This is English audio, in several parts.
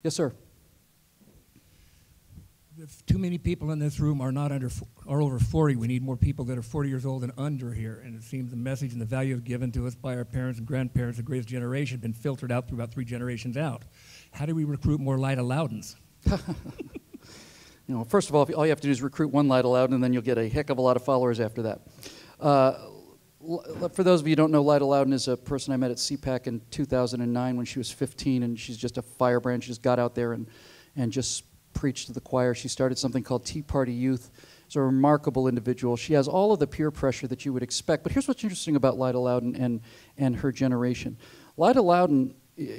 Yes, sir. If too many people in this room are not are over 40, we need more people that are 40 years old and under here. And it seems the message and the value given to us by our parents and grandparents, the greatest generation, have been filtered out through about 3 generations out. How do we recruit more Lida Loudons? First of all, all you have to do is recruit one Lida Loudon, and then you'll get a heck of a lot of followers after that. For those of you who don't know, Lida Loudon is a person I met at CPAC in 2009 when she was 15, and she's just a firebrand. She just got out there and just preached to the choir. She started something called Tea Party Youth. She's a remarkable individual. She has all of the peer pressure that you would expect. But here's what's interesting about Lida Loudon and her generation. Lida Loudon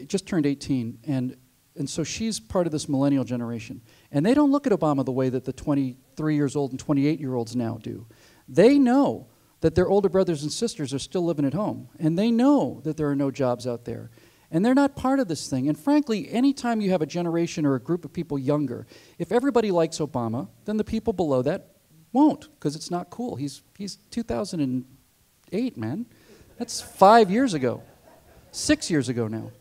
just turned 18, and so she's part of this millennial generation. And they don't look at Obama the way that the 23-years-old and 28-year-olds now do. They know that their older brothers and sisters are still living at home. And they know that there are no jobs out there. And they're not part of this thing. And frankly, anytime you have a generation or a group of people younger, if everybody likes Obama, then the people below that won't, because it's not cool. He's 2008, man. That's 5 years ago. 6 years ago now.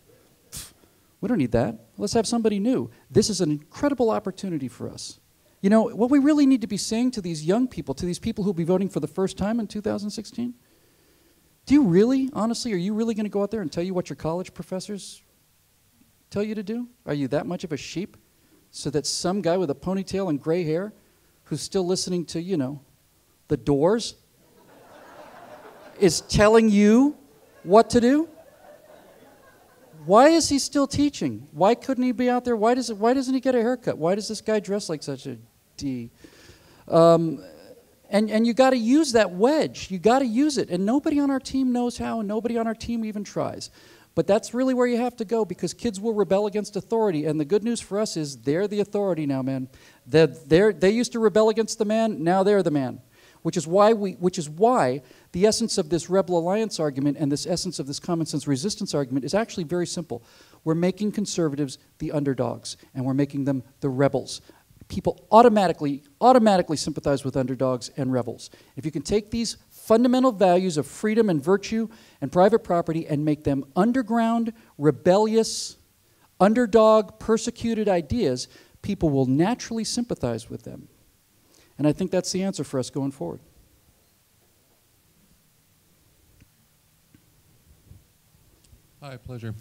We don't need that. Let's have somebody new. This is an incredible opportunity for us. You know, what we really need to be saying to these young people, to these people who will be voting for the first time in 2016, do you really, honestly, are you really going to go out there and tell you what your college professors tell you to do? Are you that much of a sheep so that some guy with a ponytail and gray hair who's still listening to, the Doors is telling you what to do? Why is he still teaching? Why couldn't he be out there? Why doesn't he get a haircut? Why does this guy dress like such a D? And you got to use that wedge. You got to use it. And nobody on our team knows how, and nobody on our team even tries. But that's really where you have to go, because kids will rebel against authority. And the good news for us is they're the authority now, man. They used to rebel against the man. Now they're the man. Which is why the essence of this Rebel Alliance argument and this essence of this common sense resistance argument is actually very simple. We're making conservatives the underdogs, and we're making them the rebels. People automatically sympathize with underdogs and rebels. If you can take these fundamental values of freedom and virtue and private property and make them underground, rebellious, underdog, persecuted ideas, people will naturally sympathize with them. And I think that's the answer for us going forward. Hi, pleasure.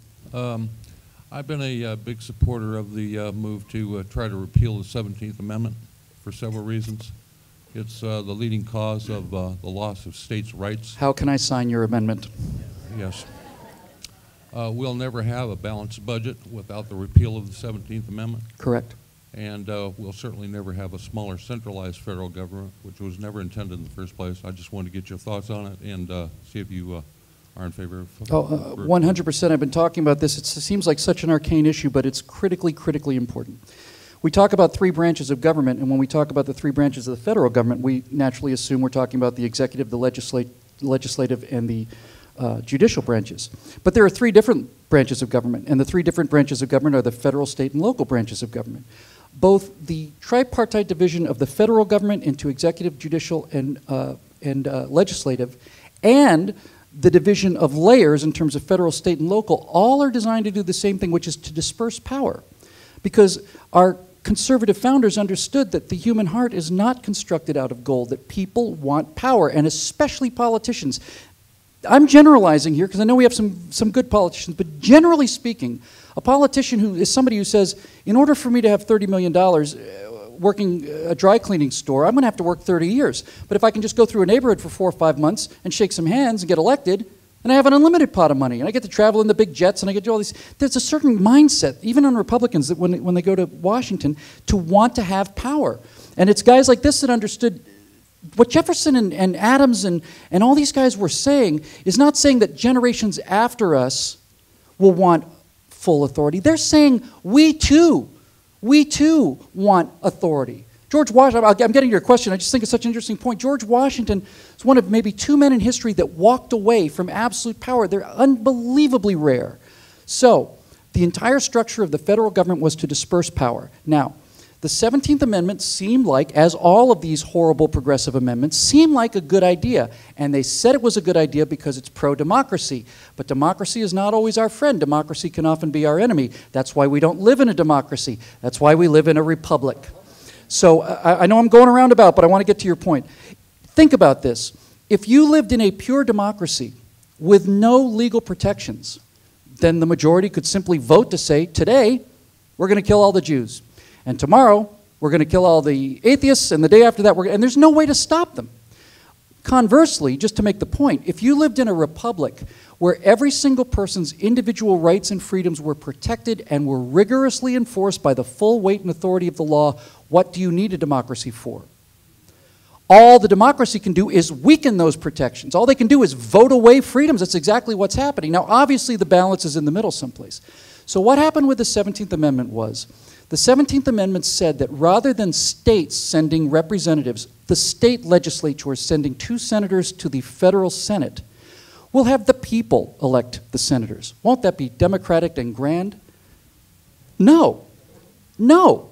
I've been a big supporter of the move to try to repeal the 17th Amendment for several reasons. It's the leading cause of the loss of states' rights. How can I sign your amendment? Yes. We'll never have a balanced budget without the repeal of the 17th Amendment. Correct. And we'll certainly never have a smaller centralized federal government, which was never intended in the first place. I just wanted to get your thoughts on it and see if you are in favor of 100%. I've been talking about this. It seems like such an arcane issue, but it's critically important. We talk about 3 branches of government, and when we talk about the 3 branches of the federal government, we naturally assume we're talking about the executive, the legislative, and the judicial branches. But there are 3 different branches of government, and the 3 different branches of government are the federal, state, and local branches of government. Both the tripartite division of the federal government into executive, judicial, and legislative, and the division of layers in terms of federal, state, and local, all are designed to do the same thing, which is to disperse power. Because our conservative founders understood that the human heart is not constructed out of gold, that people want power, and especially politicians. I'm generalizing here because I know we have some good politicians, but generally speaking, a politician who is somebody who says, in order for me to have $30 million working a dry cleaning store, I'm going to have to work 30 years. But if I can just go through a neighborhood for 4 or 5 months and shake some hands and get elected, then I have an unlimited pot of money, and I get to travel in the big jets, and I get to do all these. There's a certain mindset, even on Republicans, that when they go to Washington, to want to have power. And it's guys like this that understood what Jefferson and Adams and all these guys were saying is not saying that generations after us will want full authority. They're saying we too want authority. George Washington, I'm getting to your question, I just think it's such an interesting point. George Washington is one of maybe 2 men in history that walked away from absolute power. They're unbelievably rare. So, the entire structure of the federal government was to disperse power. Now, The 17th Amendment seemed like, as all of these horrible progressive amendments, seemed like a good idea. And they said it was a good idea because it's pro-democracy. But democracy is not always our friend. Democracy can often be our enemy. That's why we don't live in a democracy. That's why we live in a republic. So I know I'm going around about, but I want to get to your point. Think about this. If you lived in a pure democracy with no legal protections, then the majority could simply vote to say, today, we're going to kill all the Jews. And tomorrow, we're going to kill all the atheists, and the day after that, and there's no way to stop them. Conversely, just to make the point, if you lived in a republic where every single person's individual rights and freedoms were protected and were rigorously enforced by the full weight and authority of the law, what do you need a democracy for? All the democracy can do is weaken those protections. All they can do is vote away freedoms. That's exactly what's happening. Now, obviously, the balance is in the middle someplace. So what happened with the 17th Amendment was, the 17th Amendment said that rather than states sending representatives, the state legislature sending 2 senators to the federal Senate, we'll have the people elect the senators. Won't that be democratic and grand? No. No.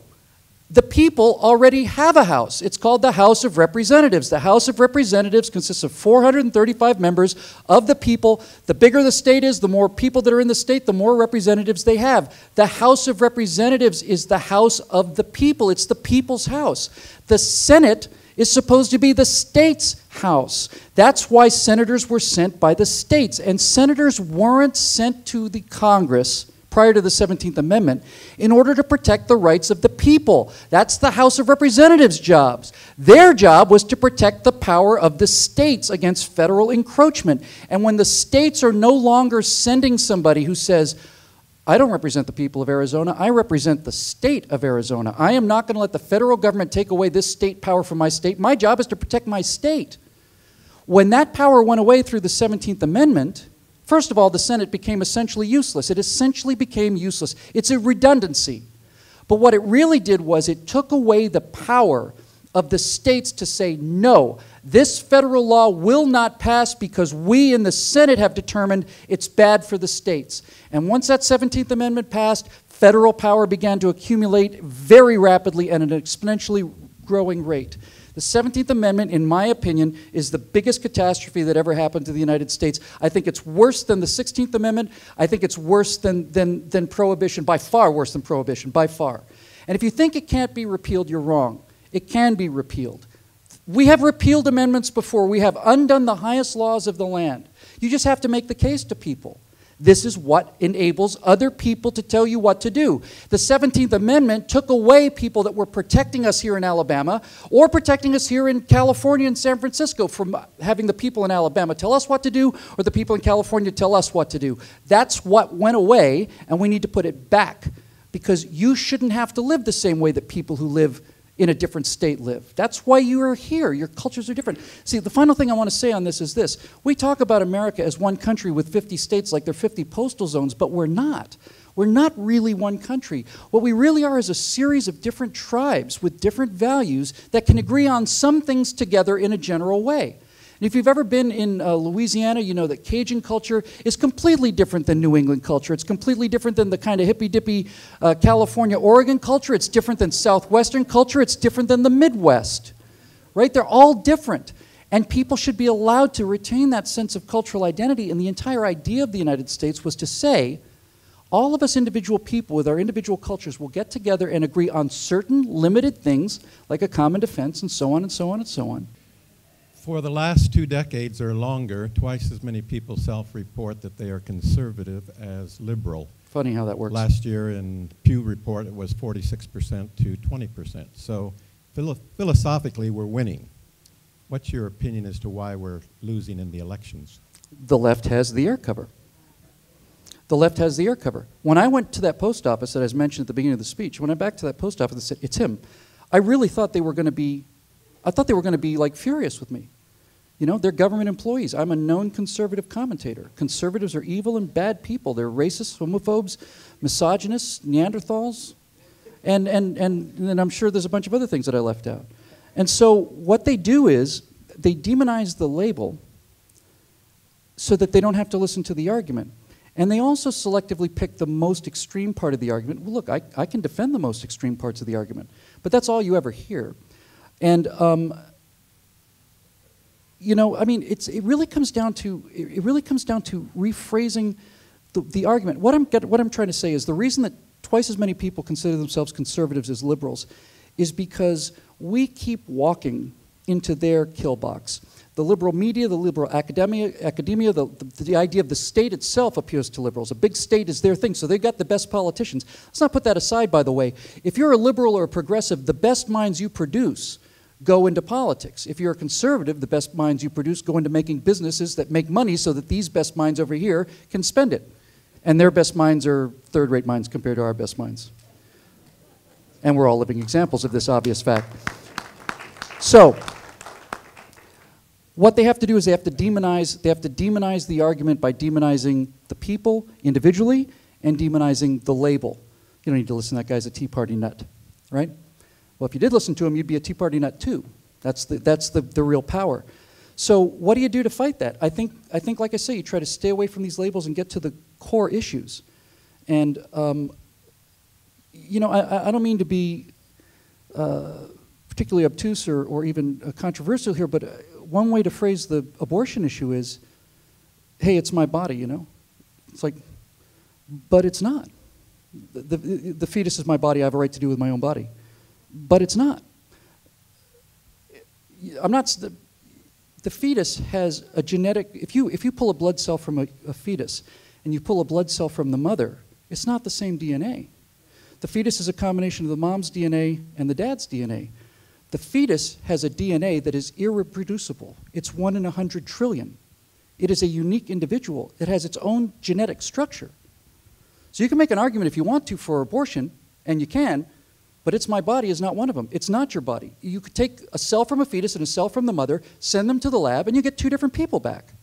The people already have a house. It's called the House of Representatives. The House of Representatives consists of 435 members of the people. The bigger the state is, the more people that are in the state, the more representatives they have. The House of Representatives is the house of the people. It's the people's house. The Senate is supposed to be the state's house. That's why senators were sent by the states. And senators weren't sent to the Congress prior to the 17th Amendment in order to protect the rights of the people. That's the House of Representatives' jobs. Their job was to protect the power of the states against federal encroachment. And when the states are no longer sending somebody who says, I don't represent the people of Arizona, I represent the state of Arizona. I am not going to let the federal government take away this state power from my state. My job is to protect my state. When that power went away through the 17th Amendment, first of all, the Senate became essentially useless. It essentially became useless. It's a redundancy. But what it really did was it took away the power of the states to say, no, this federal law will not pass because we in the Senate have determined it's bad for the states. And once that 17th Amendment passed, federal power began to accumulate very rapidly at an exponentially growing rate. The 17th Amendment, in my opinion, is the biggest catastrophe that ever happened to the United States. I think it's worse than the 16th Amendment. I think it's worse than Prohibition, by far worse than Prohibition, by far. And if you think it can't be repealed, you're wrong. It can be repealed. We have repealed amendments before. We have undone the highest laws of the land. You just have to make the case to people. This is what enables other people to tell you what to do. The 17th Amendment took away people that were protecting us here in Alabama or protecting us here in California and San Francisco from having the people in Alabama tell us what to do or the people in California tell us what to do. That's what went away, and we need to put it back because you shouldn't have to live the same way that people who live in a different state live. That's why you are here. Your cultures are different. See, the final thing I want to say on this is this. We talk about America as one country with 50 states like they're 50 postal zones, but we're not. We're not really one country. What we really are is a series of different tribes with different values that can agree on some things together in a general way. And if you've ever been in Louisiana, you know that Cajun culture is completely different than New England culture. It's completely different than the kind of hippy-dippy California, Oregon culture. It's different than Southwestern culture. It's different than the Midwest, right? They're all different. And people should be allowed to retain that sense of cultural identity. And the entire idea of the United States was to say, all of us individual people with our individual cultures will get together and agree on certain limited things, like a common defense and so on and so on and so on. For the last 2 decades or longer, twice as many people self-report that they are conservative as liberal. Funny how that works. Last year in Pew report, it was 46% to 20%. So philosophically, we're winning. What's your opinion as to why we're losing in the elections? The left has the air cover. The left has the air cover. When I went to that post office that I mentioned at the beginning of the speech, when I went back to that post office and said, it's him, I really thought they were going to be, like furious with me. You know, they're government employees. I'm a known conservative commentator. Conservatives are evil and bad people. They're racists, homophobes, misogynists, Neanderthals, and I'm sure there's a bunch of other things that I left out. And so what they do is they demonize the label so that they don't have to listen to the argument. And they also selectively pick the most extreme part of the argument. Well, look, I can defend the most extreme parts of the argument, but that's all you ever hear. And you know, I mean, it really comes down to rephrasing the argument. What I'm trying to say is the reason that twice as many people consider themselves conservatives as liberals is because we keep walking into their kill box. The liberal media, the liberal academia, the idea of the state itself appeals to liberals. A big state is their thing, so they've got the best politicians. Let's not put that aside, by the way. If you're a liberal or a progressive, the best minds you produce go into politics. If you're a conservative, the best minds you produce go into making businesses that make money so that these best minds over here can spend it. And their best minds are third-rate minds compared to our best minds. And we're all living examples of this obvious fact. So, what they have to do is they have to demonize the argument by demonizing the people individually and demonizing the label. You don't need to listen to that guy's a Tea Party nut, right? Well, if you did listen to him, you'd be a Tea Party nut too. That's the real power. So what do you do to fight that? I think, like I say, you try to stay away from these labels and get to the core issues. And, you know, I don't mean to be particularly obtuse or even controversial here, but one way to phrase the abortion issue is, hey, it's my body, you know? It's like, but it's not. The fetus is my body. I have a right to do with my own body. But it's not. The fetus has a genetic, if you pull a blood cell from a fetus and you pull a blood cell from the mother, it's not the same DNA. The fetus is a combination of the mom's DNA and the dad's DNA. The fetus has a DNA that is irreproducible. It's 1 in 100 trillion. It is a unique individual. It has its own genetic structure. So you can make an argument if you want to for abortion, and you can, but it's my body is not one of them. It's not your body. You could take a cell from a fetus and a cell from the mother, send them to the lab, and you get 2 different people back.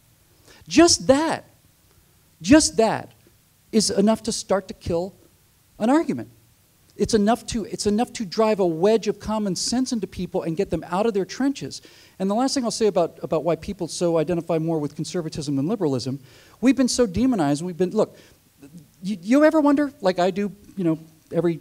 Just that is enough to start to kill an argument. It's enough to drive a wedge of common sense into people and get them out of their trenches. And the last thing I'll say about why people so identify more with conservatism than liberalism, we've been so demonized. Look, you ever wonder, like I do, you know, every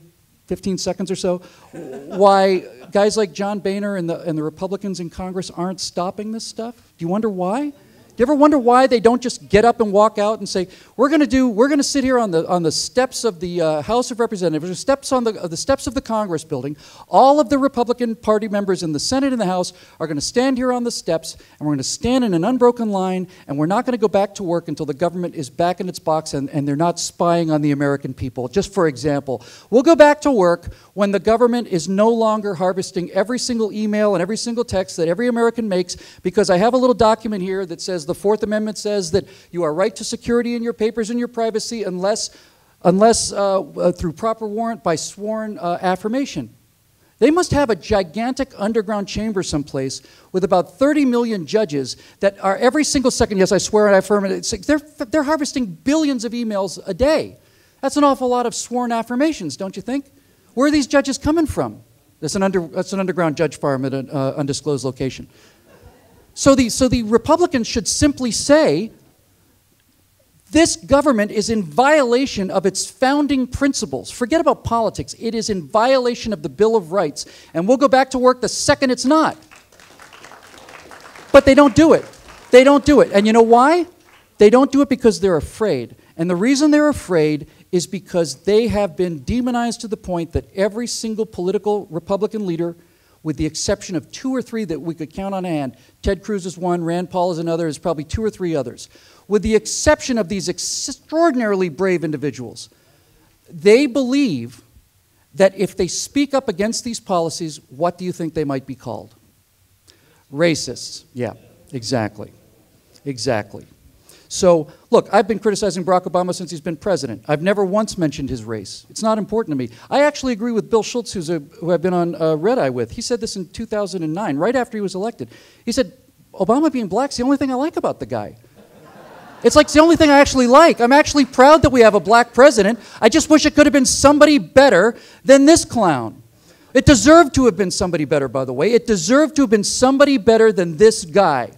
15 seconds or so, why guys like John Boehner and the Republicans in Congress aren't stopping this stuff? Do you wonder why? Do you ever wonder why they don't just get up and walk out and say, we're going to sit here on the steps of the House of Representatives, or steps on the steps of the Congress building. All of the Republican Party members in the Senate and the House are going to stand here on the steps, and we're going to stand in an unbroken line, and we're not going to go back to work until the government is back in its box and they're not spying on the American people. Just for example, we'll go back to work when the government is no longer harvesting every single email and every single text that every American makes, because I have a little document here that says the Fourth Amendment says that you are right to security in your papers and your privacy unless through proper warrant by sworn affirmation. They must have a gigantic underground chamber someplace with about 30 million judges that are every single second, yes, I swear and I affirm it, they're harvesting billions of emails a day. That's an awful lot of sworn affirmations, don't you think? Where are these judges coming from? That's an underground judge farm at an undisclosed location. So the Republicans should simply say, this government is in violation of its founding principles. Forget about politics. It is in violation of the Bill of Rights, and we'll go back to work the second it's not. But they don't do it. They don't do it. And you know why? They don't do it because they're afraid. And the reason they're afraid is because they have been demonized to the point that every single political Republican leader, with the exception of 2 or 3 that we could count on hand. Ted Cruz is one, Rand Paul is another, there's probably 2 or 3 others. With the exception of these extraordinarily brave individuals, they believe that if they speak up against these policies, what do you think they might be called? Racists. Yeah, exactly. Exactly. So, look, I've been criticizing Barack Obama since he's been president. I've never once mentioned his race. It's not important to me. I actually agree with Bill Schultz, who I've been on Red Eye with. He said this in 2009, right after he was elected. He said, Obama being black's the only thing I like about the guy. It's like it's the only thing I actually like. I'm actually proud that we have a black president. I just wish it could have been somebody better than this clown. It deserved to have been somebody better, by the way. It deserved to have been somebody better than this guy.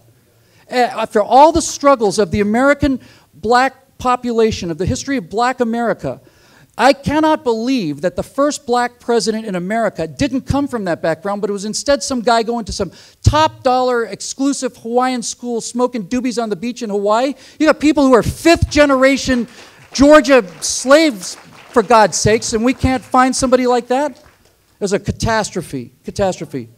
After all the struggles of the American black population, of the history of black America, I cannot believe that the first black president in America didn't come from that background, but it was instead some guy going to some top dollar exclusive Hawaiian school smoking doobies on the beach in Hawaii. You got people who are fifth generation Georgia slaves, for God's sakes, and we can't find somebody like that? It was a catastrophe. Catastrophe.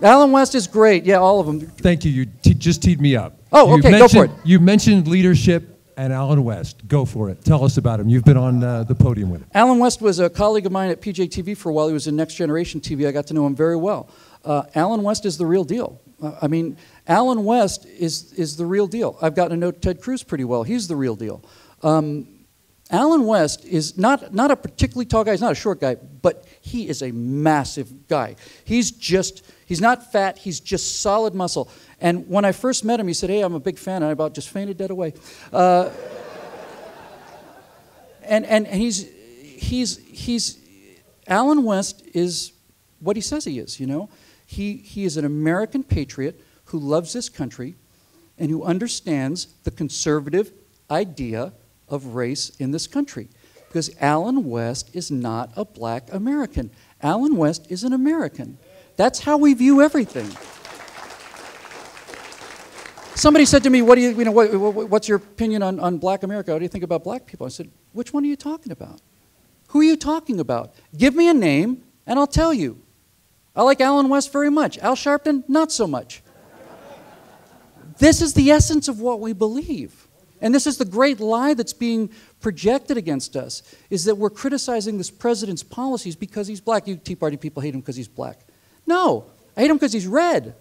Alan West is great. Yeah, all of them. Thank you. You just teed me up. Oh, okay, go for it. You mentioned leadership and Alan West. Go for it. Tell us about him. You've been on the podium with him. Alan West was a colleague of mine at PJTV for a while. He was in Next Generation TV. I got to know him very well. Alan West is the real deal. I mean, Alan West is the real deal. I've gotten to know Ted Cruz pretty well. He's the real deal. Alan West is not a particularly tall guy. He's not a short guy, but he is a massive guy. He's not fat. He's just solid muscle. And when I first met him, he said, "Hey, I'm a big fan," and I about just fainted dead away. And he's Alan West is what he says he is. You know, he is an American patriot who loves this country and who understands the conservative idea of race in this country. Because Alan West is not a black American. Alan West is an American. That's how we view everything. Somebody said to me, what's your opinion on black America? What do you think about black people? I said, which one are you talking about? Who are you talking about? Give me a name and I'll tell you. I like Alan West very much. Al Sharpton, not so much. This is the essence of what we believe. And this is the great lie that's being projected against us, is that we're criticizing this president's policies because he's black. You Tea Party people hate him because he's black. No, I hate him because he's red.